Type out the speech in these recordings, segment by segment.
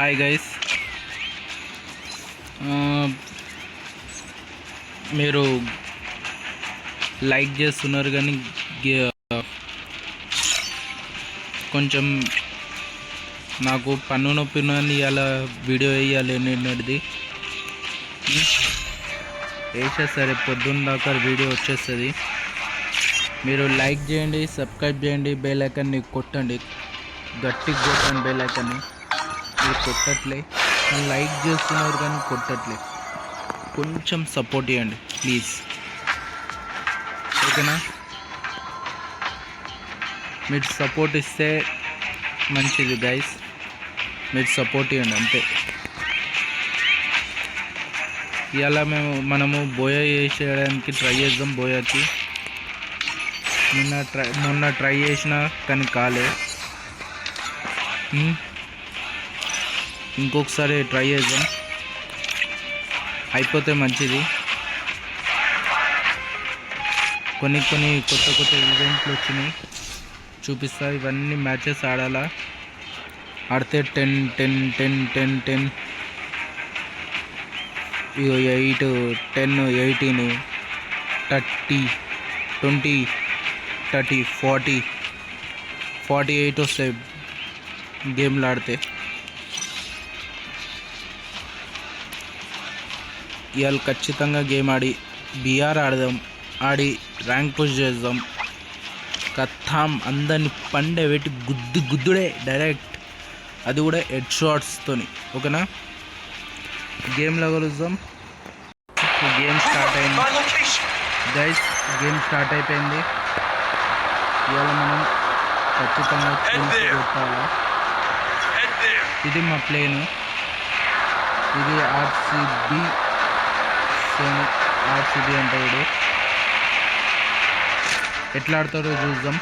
Hi guys, మీరు like చేస్తున్నారు కానీ కొంచెం నాకు పన్ను నొప్పి ఇవాళ వీడియో వేయాలి నిన్నటిది వేసేసరి పొద్దున్న దాకా వీడియో వచ్చేస్తుంది. మీరు లైక్ చేయండి, సబ్స్క్రైబ్ చేయండి, బెల్ ఐకాన్ని కొట్టండి, గట్టిగా కొట్టండి బెల్ ఐకాన్ని. మీరు కొట్టట్లే, లైక్ చేస్తున్నారు కానీ కొట్టట్లే. కొంచెం సపోర్ట్ ఇవ్వండి ప్లీజ్, ఓకేనా? మీరు సపోర్ట్ ఇస్తే మంచిది గైస్, మీరు సపోర్ట్ ఇవ్వండి అంతే. ఇలా మనము బోయా చేసేయడానికి ట్రై చేద్దాం. బోయాకి మొన్న ట్రై చేసిన కానీ కాలే. ఇంకొకసారి ట్రై చేద్దాం, అయిపోతే మంచిది. కొన్ని కొత్త ఈవెంట్లు వచ్చినాయి, చూపిస్తా. ఇవన్నీ మ్యాచెస్ ఆడితే 10 10 10 10 10 8 10 18 30 20 30 40 48 వస్తాయి గేమ్లు ఆడితే. ఇవాళ ఖచ్చితంగా గేమ్ ఆడి బిఆర్ ఆడదాం, ఆడి ర్యాంక్ పుష్ చేద్దాం. కథం అందరిని పండే పెట్టి గుద్దుడే డైరెక్ట్, అది కూడా హెడ్ షాట్స్తోని, ఓకేనా? గేమ్లో కలుద్దాం. గేమ్ స్టార్ట్ అయింది గైస్, గేమ్ స్టార్ట్ అయిపోయింది. ఇవాళ మనం ఖచ్చితంగా కొట్టాలా. ఇది మా ప్లేను, ఇది ఆర్సీబీ అంటే వీడు ఎట్లా ఆడతాడో చూద్దాం.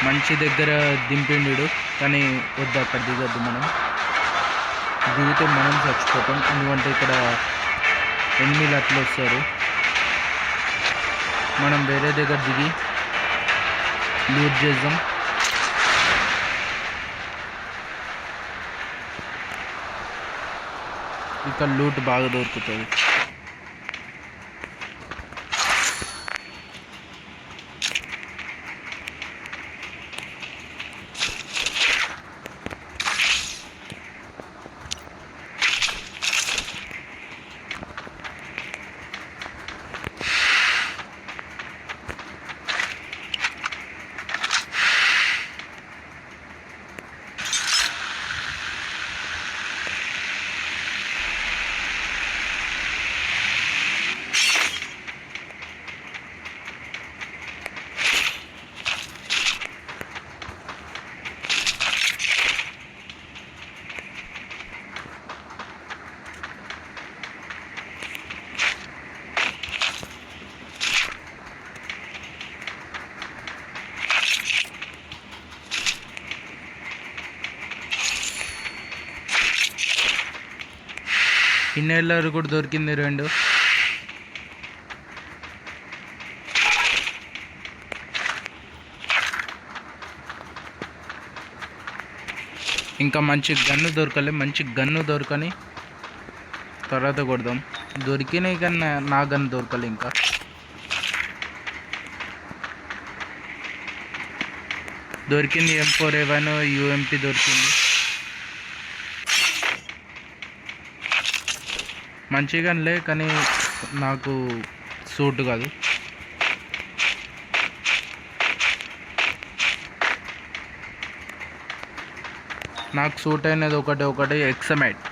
మంచి దగ్గర దింపిండు కానీ వద్దు, అక్కడ దిగద్దు. మనం దిగితే మనం చచ్చిపోతాం, ఎందుకంటే ఇక్కడ ఎనిమిది అట్లా వస్తారు. మనం వేరే దగ్గర దిగి లూట్ చేద్దాం. ఇక్కడ లూట్ బాగా దొరుకుతుంది. ఇన్నేళ్ళరు కూడా దొరికింది 2. ఇంకా మంచి గన్ను దొరకలే, మంచి గన్ను దొరకని తర్వాత కొడదాం. దొరికినాయి కానీ నా గన్ను దొరకలే. ఇంకా దొరికింది M4A1 UMP దొరికింది. మంచిగానే కానీ నాకు సూట్ కాదు. నాకు సూట్ అయినది ఒకటి ఎక్సమెట్.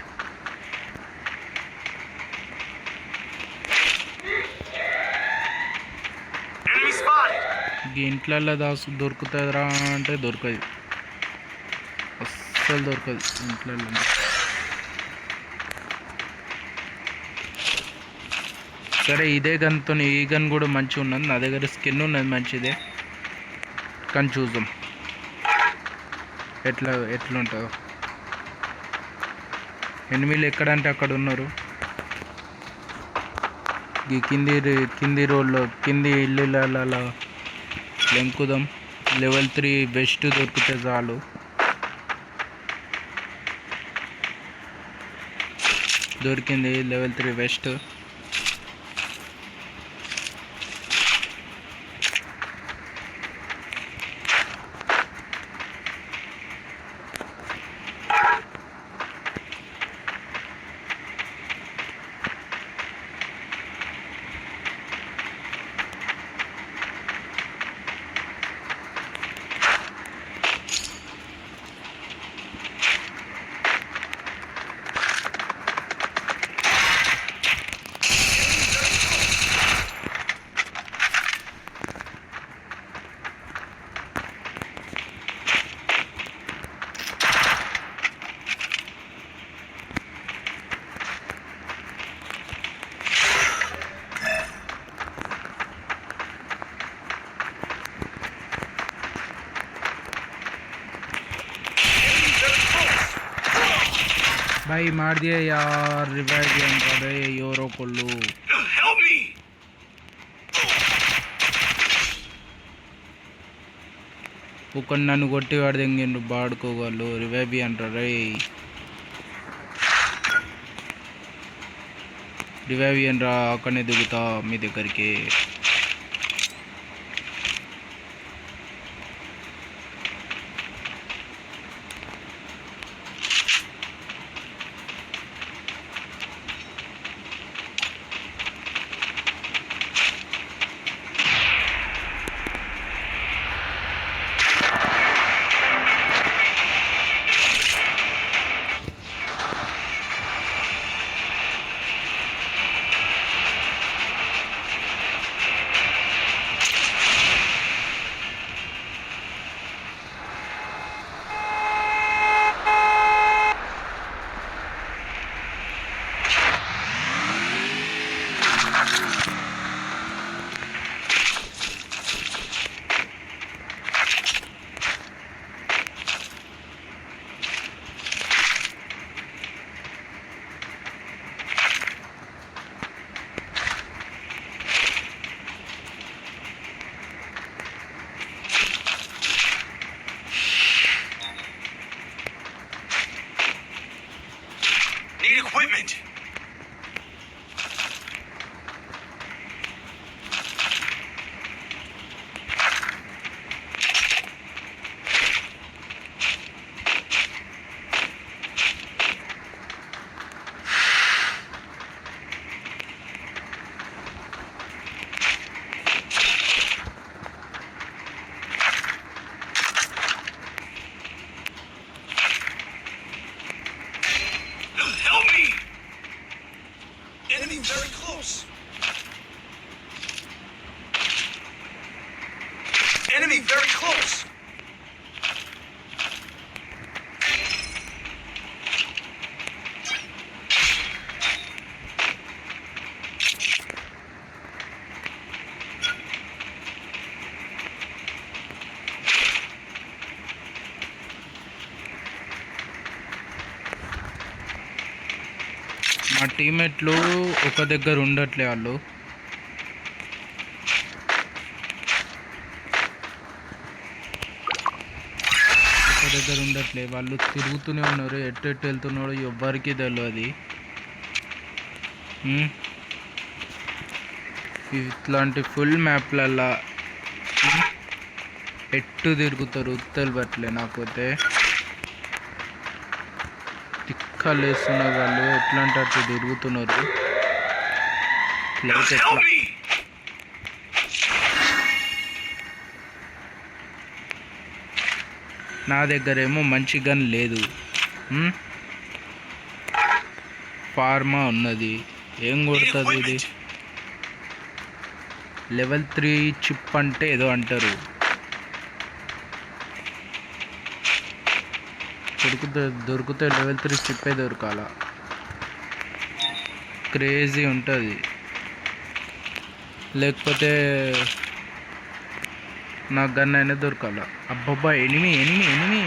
ఇంట్లల్లో దొరుకుతుందిరా అంటే దొరకదు, అస్సలు దొరకదు ఇంట్లల్లో. సరే, ఇదే గన్తో ఈ గన్ కూడా మంచిగా ఉన్నది. నా దగ్గర స్కిన్ ఉన్నది మంచిదే, కానీ చూద్దాం ఎట్లుంటుందో. ఎనిమిది ఎక్కడంటే అక్కడ ఉన్నారు. ఈ కింది రోడ్లో కింది ఇల్లులలో లెంకుదాం. లెవెల్ 3 వెస్ట్ దొరికితే చాలు. దొరికింది లెవెల్ 3 వెస్ట్. भाई मार दिया यार, रिवाइव कर रहे यूरो कोल्लू. ఒక నన్ను కొట్టి వాడు దెంగిండు బాడుకోగలరు. రివైవ్ అంటారు. రివైవ్ రా, అక్కడనే దిగుతా మీ దగ్గరికి. Equipment. Help me! Enemy very close. Enemy very close. మా టీమేట్లు ఒక దగ్గర ఉండట్లే. వాళ్ళు ఒక దగ్గర ఉండట్లే, వాళ్ళు తిరుగుతూనే ఉన్నారు. ఎటు ఎటు వెళ్తున్నారో ఎవ్వరికీ తెలియదు. ఇట్లాంటి ఫుల్ మ్యాప్లల్లా ఎట్టు తిరుగుతారు తెలియట్లే నాకైతే. తిక్కలు వేస్తున్నారు వాళ్ళు, ఎట్లా అంటే అట్లా తిరుగుతున్నారు. ప్లేస్ ఎట్లా నా దగ్గర ఏమో మంచి గన్ లేదు. ఫార్మా ఉన్నది, ఏం కొడుతుంది ఇది? లెవెల్ 3 చిప్ అంటే ఏదో అంటారు. దొరికితే లెవెల్ 3 చిప్పే దొరకాల. క్రేజీ ఉంటుంది. లేకపోతే నా గన్ అయినా దొరకాల. అబ్బబ్బా, ఎనిమి ఎనిమి ఎనిమి.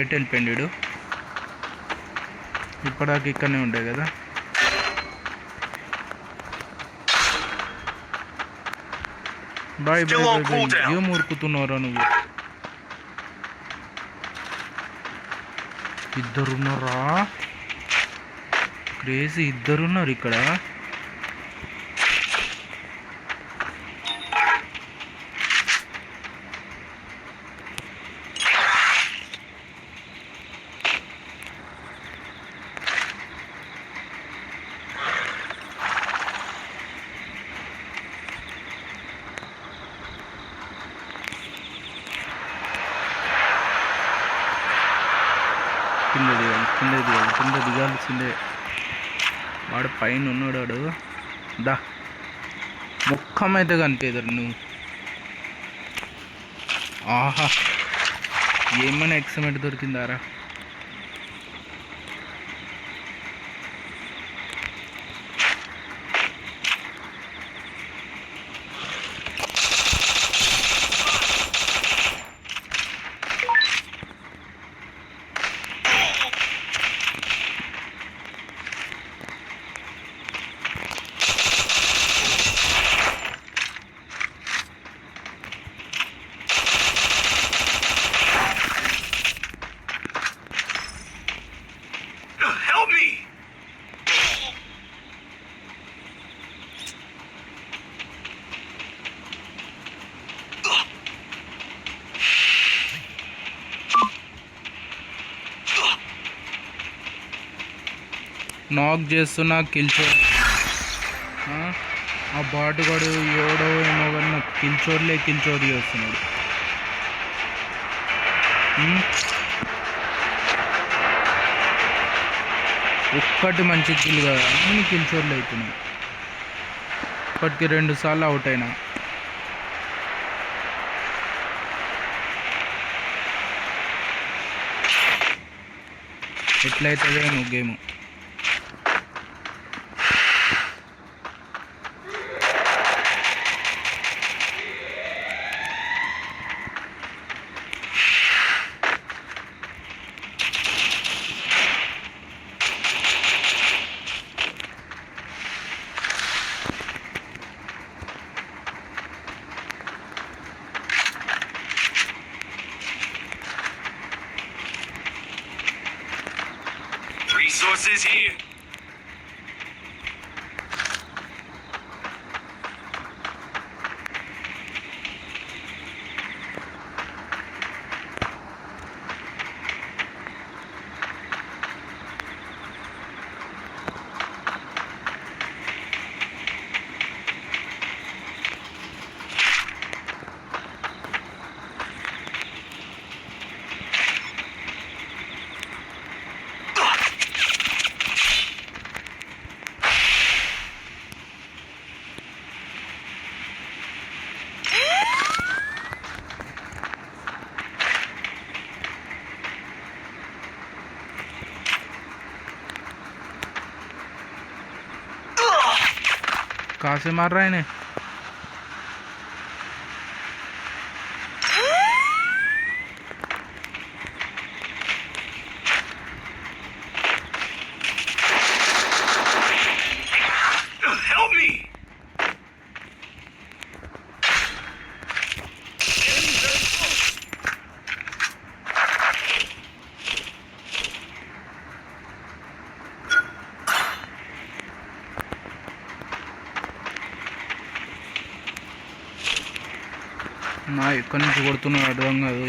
ఎటు వెళ్ళిపోయాడు? ఇప్పటిదాకా ఇక్కడనే ఉండే కదా. Bye Still on cooldown. ఏం ఊరుకుతున్నారా నువ్వు? ఇద్దరున్నారా? క్రేజీ ఇద్దరున్నారు ఇక్కడ. కింద దిగాల్సిందే. వాడు పైన ఉన్నాడు. వాడు దా ముఖం అయితే కనిపించరు నువ్వు. ఆహా, ఏమైనా ఎక్స్మెంట్ దొరికిందారా? Help me! నాక్ చేస్తున్నా కిల్చోర్. ఆ బాటుగాడు ఎవడో ఏమో కానీ నాకు కిల్చోర్ చేస్తున్నాడు. ఒక్కటి మంచి కిల్ కదా, అన్ని కిల్చోర్లు అవుతున్నాయి. ఇప్పటికి 2 సార్లు అవుట్ అయినా. ఎట్లయితే నువ్వు గేమ్ Resources here. कहाँ से मार रहा है इन्हें? Help me! నా ఎక్కడి నుంచి కొడుతున్నాడు అర్థం కాదు.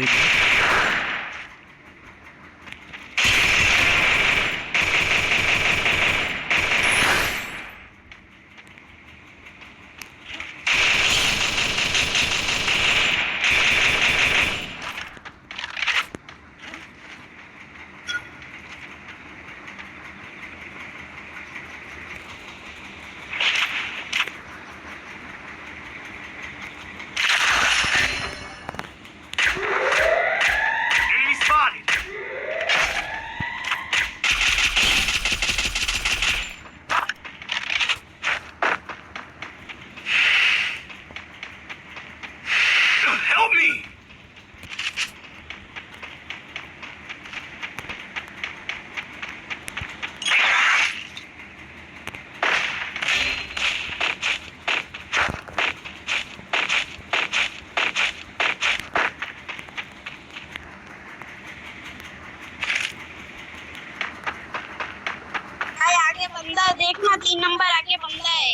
बंदा देखना 3 नंबर आगे बंदा है।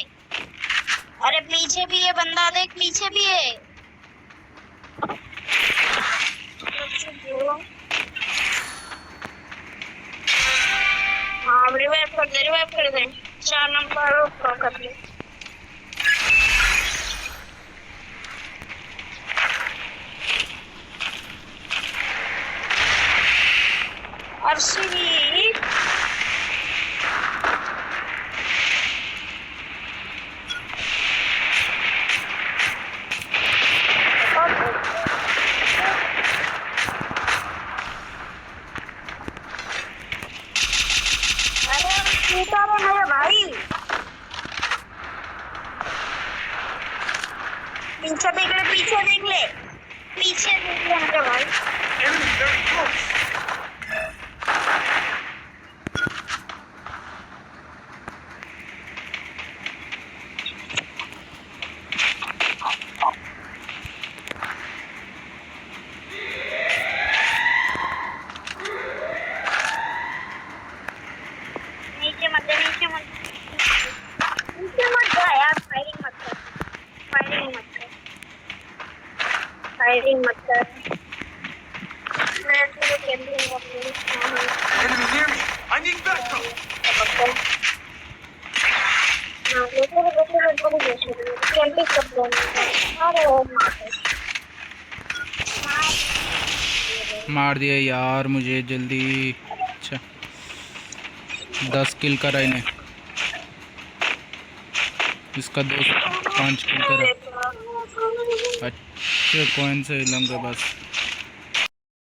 अरे पीछे भी है बंदा, देख पीछे भी है। हाँ रिवाइव कर दे 4 नंबर ऊपर कर ले। अर्शी टूटा रे मेरे भाई। पीछे देख ले पीछे देख ले पीछे देख ले मेरे भाई। Enemy very close. नीचे मत जा यार। फायरिंग मत कर। मैं तेरे camping Enemy near me. I need backup. Camping कर दो। अरे ओ मार दिया यार मुझे जल्दी। अच्छा 10 किल करा इन्हें, इसका दोस्त 5 किल करा। अच्छे कॉइन से लूँगा बस।